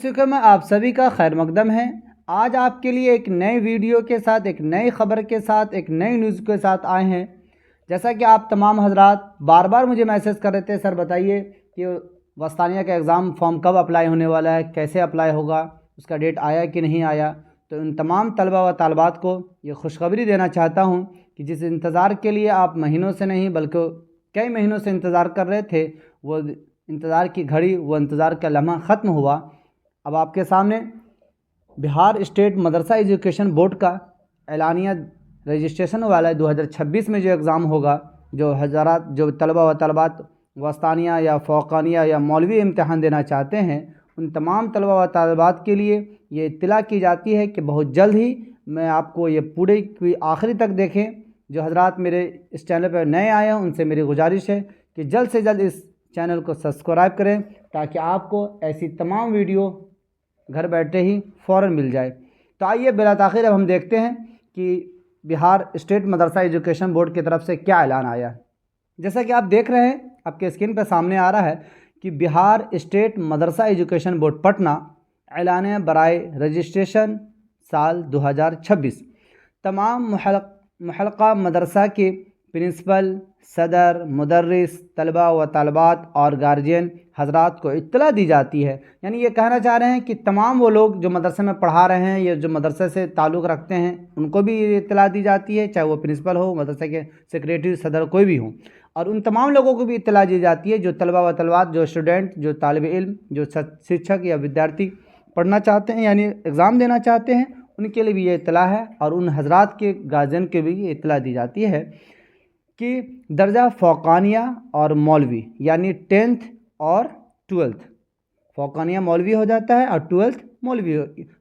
शुक्र में आप सभी का खैर मकदम है। आज आपके लिए एक नए वीडियो के साथ, एक नई खबर के साथ, एक नई न्यूज़ के साथ आए हैं। जैसा कि आप तमाम हजरात बार बार मुझे मैसेज कर रहे थे, सर बताइए कि वस्तानिया का एग्ज़ाम फॉर्म कब अप्लाई होने वाला है, कैसे अप्लाई होगा, उसका डेट आया कि नहीं आया। तो उन तमाम तलबा व तालबात को ये खुशखबरी देना चाहता हूँ कि जिस इंतज़ार के लिए आप महीनों से नहीं बल्कि कई महीनों से इंतज़ार कर रहे थे, वो इंतज़ार की घड़ी, वो इंतज़ार का लम्हा ख़त्म हुआ। अब आपके सामने बिहार स्टेट मदरसा एजुकेशन बोर्ड का एलानिया रजिस्ट्रेशन वाला है 2026 में जो एग्ज़ाम होगा। जो तलबा व तलबात वस्तानिया या फ़ौक़ानिया या मौलवी इम्तहान देना चाहते हैं, उन तमाम तलबा व तलबात के लिए ये इत्तला की जाती है कि बहुत जल्द ही मैं आपको ये पूरे की आखिरी तक देखें। जो हजरात मेरे इस चैनल पर नए आए हैं उनसे मेरी गुजारिश है कि जल्द से जल्द इस चैनल को सब्सक्राइब करें ताकि आपको ऐसी तमाम वीडियो घर बैठे ही फ़ौरन मिल जाए। तो आइए बिला ताख़ीर अब हम देखते हैं कि बिहार स्टेट मदरसा एजुकेशन बोर्ड की तरफ से क्या ऐलान आया। जैसा कि आप देख रहे हैं, आपके स्क्रीन पर सामने आ रहा है कि बिहार स्टेट मदरसा एजुकेशन बोर्ड पटना ऐलान बराए रजिस्ट्रेशन साल 2026 तमाम मुहल्का मदरसा के प्रिंसिपल, सदर, मुदर्रिस, तलबा व तालबात और गार्जियन हजरात को इत्तला दी जाती है। यानी ये कहना चाह रहे हैं कि तमाम वो लोग जो मदरसे में पढ़ा रहे हैं या जो मदरसे से ताल्लुक़ रखते हैं उनको भी ये इत्तला दी जाती है, चाहे वो प्रिंसिपल हो, मदरसे के सेक्रेटरी, सदर कोई भी हो। और उन तमाम लोगों को भी इत्तला दी जाती है जो तलबा व तलबात, जो स्टूडेंट, जो तालिब इल्म, जो शिक्षक या विद्यार्थी पढ़ना चाहते हैं यानी एग्ज़ाम देना चाहते हैं, उनके लिए भी ये इत्तला है। और उन हजरात के गार्जियन के भी ये इत्तला दी जाती है कि दर्जा फ़ौक़ानिया और मौलवी यानी 10th और 12th, फ़ौक़ानिया मौलवी हो जाता है और 12th मौलवी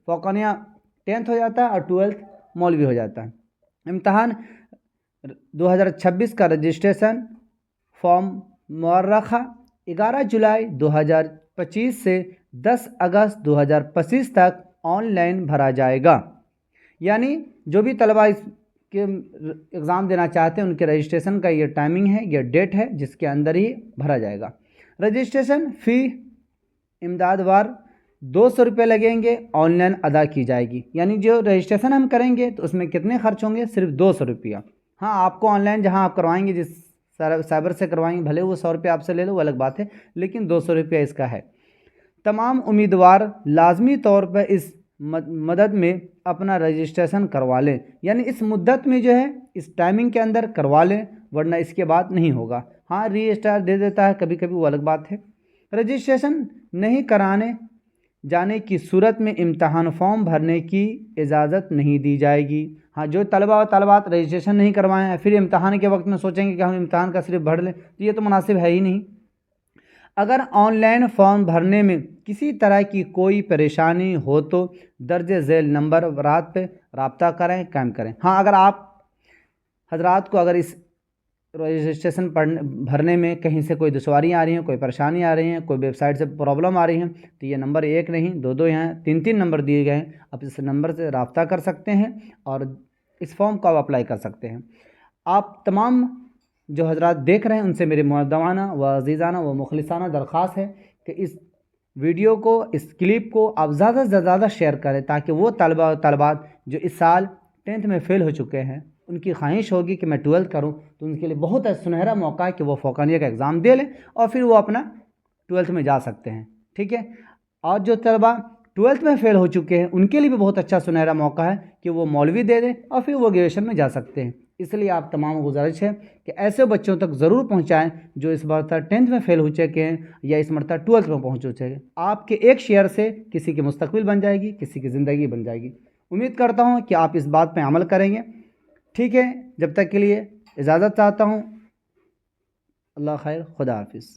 फ़ौक़ानिया 10th हो जाता है और 12th मौलवी हो जाता है। इम्तहान 2026 का रजिस्ट्रेशन फॉर्म मुअर्रखा 11 जुलाई 2025 से 10 अगस्त 2025 तक ऑनलाइन भरा जाएगा। यानी जो भी तलबा के एग्ज़ाम देना चाहते हैं उनके रजिस्ट्रेशन का ये टाइमिंग है, ये डेट है जिसके अंदर ही भरा जाएगा। रजिस्ट्रेशन फ़ी इमदादवार 200 रुपये लगेंगे, ऑनलाइन अदा की जाएगी। यानी जो रजिस्ट्रेशन हम करेंगे तो उसमें कितने खर्च होंगे? सिर्फ 200 रुपया। हाँ, आपको ऑनलाइन जहाँ आप करवाएंगे, जिस साइबर से करवाएंगे, भले वो 100 रुपये आपसे ले लो, वो अलग बात है, लेकिन 200 रुपया इसका है। तमाम उम्मीदवार लाजमी तौर पर इस मदद में अपना रजिस्ट्रेशन करवा लें। यानी इस मुद्दत में जो है, इस टाइमिंग के अंदर करवा लें, वरना इसके बाद नहीं होगा। हाँ, रीस्टार दे देता है कभी कभी, वो अलग बात है। रजिस्ट्रेशन नहीं कराने जाने की सूरत में इम्तहान फॉर्म भरने की इजाज़त नहीं दी जाएगी। हाँ, जो तलबा व तलबात रजिस्ट्रेशन नहीं करवाएं हैं फिर इम्तहान के वक्त में सोचेंगे कि हम इम्तहान का सिर्फ भर लें, तो ये तो मुनासिब है ही नहीं। अगर ऑनलाइन फॉर्म भरने में किसी तरह की कोई परेशानी हो तो दर्ज झेल नंबर रात पे रब्ता करें, कायम करें। हाँ, अगर आप हजरात को अगर इस रजिस्ट्रेशन भरने में कहीं से कोई दुश्वारियाँ आ रही हैं, कोई परेशानी आ रही हैं, कोई वेबसाइट से प्रॉब्लम आ रही हैं, तो ये नंबर एक नहीं, दो यहाँ 3 नंबर दिए गए हैं। आप इस नंबर से रब्ता कर सकते हैं और इस फॉर्म को आप अप्लाई कर सकते हैं। आप तमाम जो हजरात देख रहे हैं उनसे मेरी मुअद्दबाना व अज़ीज़ाना व मुखलिसाना दरख्वास्त है कि इस वीडियो को, इस क्लिप को आप ज़्यादा से ज़्यादा शेयर करें ताकि वो तलबा तलबात जो इस साल 10th में फ़ेल हो चुके हैं, उनकी ख्वाहिश होगी कि मैं 12th करूं, तो उनके लिए बहुत सुनहरा मौका है कि वो फ़ौक़ानिया का एग्ज़ाम दे लें और फिर वो अपना 12th में जा सकते हैं। ठीक है। और जो तलबा 12th में फ़ेल हो चुके हैं उनके लिए भी बहुत अच्छा सुनहरा मौका है कि वो मौलवी दे दें और फिर वो ग्रेजुएशन में जा सकते हैं। इसलिए आप तमाम गुजारिश है कि ऐसे बच्चों तक ज़रूर पहुंचाएं जो इस मरतबा 10th में फ़ेल हो चुके हैं या इस मरतबा 12th में पहुंच चुके हैं। आपके एक शेयर से किसी की मुस्तकबिल बन जाएगी, किसी की ज़िंदगी बन जाएगी। उम्मीद करता हूं कि आप इस बात पर अमल करेंगे। ठीक है, जब तक के लिए इजाज़त चाहता हूं। अल्लाह खैर, खुदा हाफिज़।